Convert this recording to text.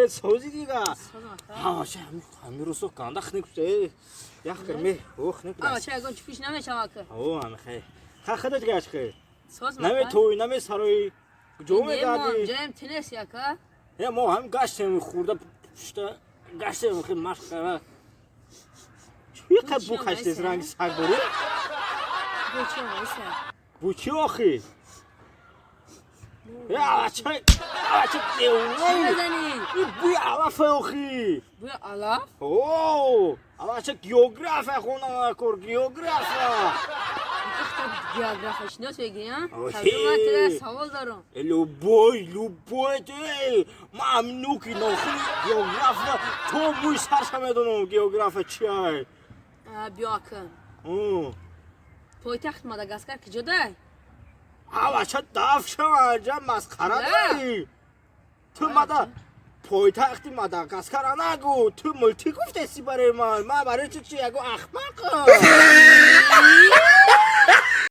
خیلی سازی دیگه سازم چه همین روسو کنده خنیکشه یک کرمی اوه آقا چه اگه چپیش نمیشه که هم خیلی خودت گاش خیلی ساز نمی توی نمی سرای جومه دادی جایم تنیس یا که یا ما هم گاشتیم خورده پشت گاشتیم خیلی مشکل چی قد بو خشت رنگ سگ بری بچه وایسه بو چی آخی یا چه دیونه بزنی این بوی علف آخی بوی علف اوه اما چه گیوگراف خونه کور گیوگراف وقتی گیوگرافش نیست بگی ها اوه. من سوال دارم لو بوی دی ممنوکی نخونی گیوگراف تو موی سرشم دونم گیوگراف چیه بیا کن پایتخت ماداگاسکار کجاست اما چه دف شما جا مسخره داری تو مادا پایتختی ماداگاسکار نگو تو ملتی گفته سی برای من برای چی اگو احمق